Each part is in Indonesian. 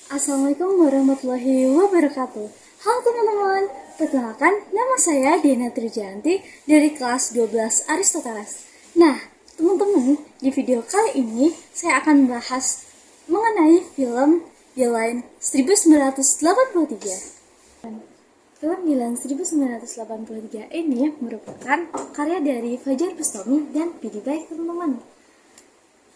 Assalamualaikum warahmatullahi wabarakatuh. Halo teman-teman, perkenalkan nama saya Diana Trijanti dari kelas 12 Aristoteles. Nah, teman-teman, di video kali ini saya akan membahas mengenai film Deadline 1983. Film Deadline 1983 ini merupakan karya dari Fajar Bustami dan Pidi Baik, teman-teman.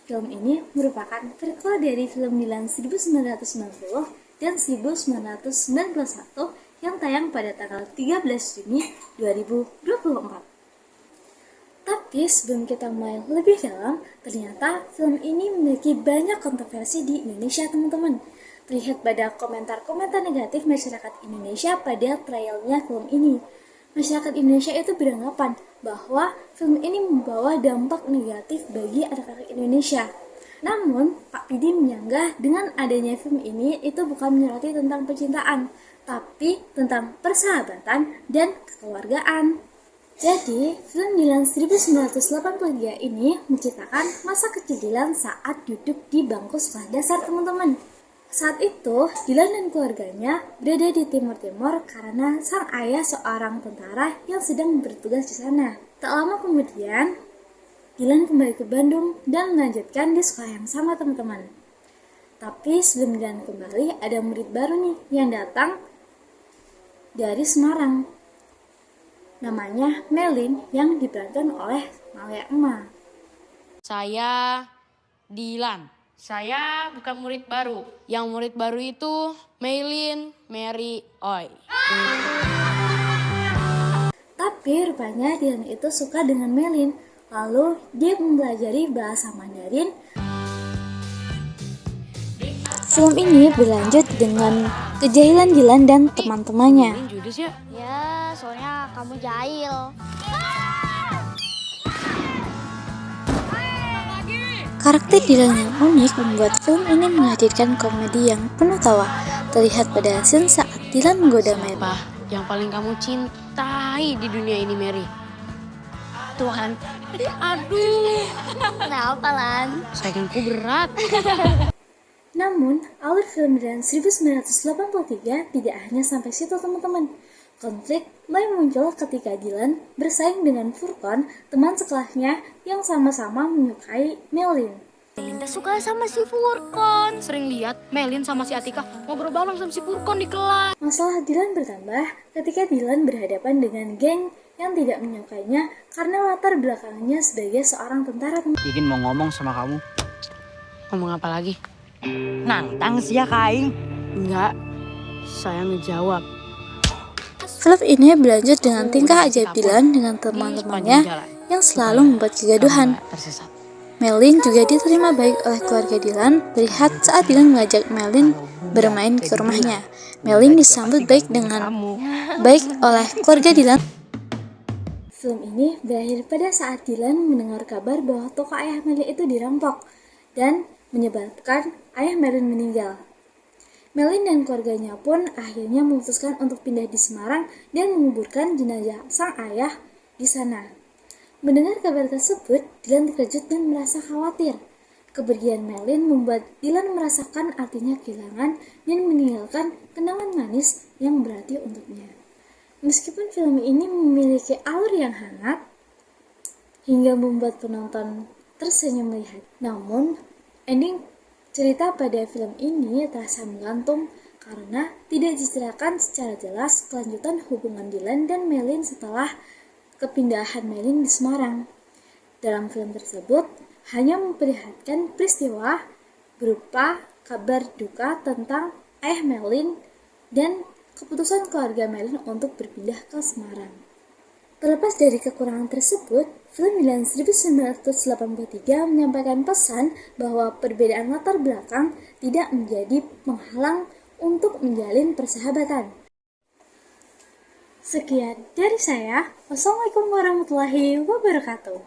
Film ini merupakan prequel dari film Deadline 1990 dan 1991 yang tayang pada tanggal 13 Juni 2024. Tapi sebelum kita mulai lebih dalam, ternyata film ini memiliki banyak kontroversi di Indonesia, teman-teman. Terlihat pada komentar-komentar negatif masyarakat Indonesia pada trialnya film ini. Masyarakat Indonesia itu beranggapan bahwa film ini membawa dampak negatif bagi anak-anak Indonesia. Namun, Pak Pidi menyanggah dengan adanya film ini itu bukan menyoroti tentang percintaan, tapi tentang persahabatan dan kekeluargaan. Jadi, film Dilan 1983 ini menceritakan masa kecil Dilan saat duduk di bangku sekolah dasar, teman-teman. Saat itu, Dilan dan keluarganya berada di Timur Timur karena sang ayah seorang tentara yang sedang bertugas di sana. Tak lama kemudian, Dilan kembali ke Bandung dan melanjutkan di sekolah yang sama, teman-teman. Tapi sebelum Dilan kembali, ada murid baru nih yang datang dari Semarang. Namanya Melin yang diperankan oleh Malia Emma. Saya Dilan. Saya bukan murid baru. Yang murid baru itu Maylin Mary Oi. Tapi rupanya Dilan itu suka dengan Melin. Lalu dia mempelajari bahasa Mandarin. Film ini berlanjut dengan kejahilan Dilan dan teman-temannya. Judes ya? Ya, soalnya kamu jahil. Karakter Dilan yang unik membuat film ini menghadirkan komedi yang penuh tawa. Terlihat pada scene saat Dilan menggoda Mary. Apa yang paling kamu cintai di dunia ini, Mary? Tuhan. Aduh. Kenapa, Lan? Sayangku berat. Namun, alur film Dilan 1983 tidak hanya sampai situ, teman-teman. Konflik mulai muncul ketika Dilan bersaing dengan Furqan, teman sekelahnya yang sama-sama menyukai Melin. Linda suka sama si Furqan. Sering lihat Melin sama si Atika ngobrol bareng sama si Furqan di kelas. Masalah Dilan bertambah ketika Dilan berhadapan dengan geng yang tidak menyukainya karena latar belakangnya sebagai seorang tentara. Ikin mau ngomong sama kamu. Ngomong apa lagi? Nantang sih ya kaing. Enggak. Saya ngejawab. Film ini berlanjut dengan tingkah ajaib Dilan dengan teman-temannya yang selalu membuat kegaduhan. Tersesat. Melin juga diterima baik oleh keluarga Dilan. Terlihat saat Dilan mengajak Melin bermain ke rumahnya. Melin disambut baik oleh keluarga Dilan. Film ini berakhir pada saat Dilan mendengar kabar bahwa toko ayah Melin itu dirampok dan menyebabkan ayah Melin meninggal. Melin dan keluarganya pun akhirnya memutuskan untuk pindah di Semarang dan menguburkan jenazah sang ayah di sana. Mendengar kabar tersebut, Dilan terkejut dan merasa khawatir. Kepergian Melin membuat Dilan merasakan artinya kehilangan dan meninggalkan kenangan manis yang berarti untuknya. Meskipun film ini memiliki alur yang hangat hingga membuat penonton tersenyum melihat, namun ending cerita pada film ini terasa menggantung karena tidak diceritakan secara jelas kelanjutan hubungan Dilan dan Melin setelah kepindahan Melin di Semarang. Dalam film tersebut hanya memperlihatkan peristiwa berupa kabar duka tentang ayah Melin dan keputusan keluarga Melin untuk berpindah ke Semarang. Terlepas dari kekurangan tersebut, film Dilan 1983 menyampaikan pesan bahwa perbedaan latar belakang tidak menjadi penghalang untuk menjalin persahabatan. Sekian dari saya. Wassalamualaikum warahmatullahi wabarakatuh.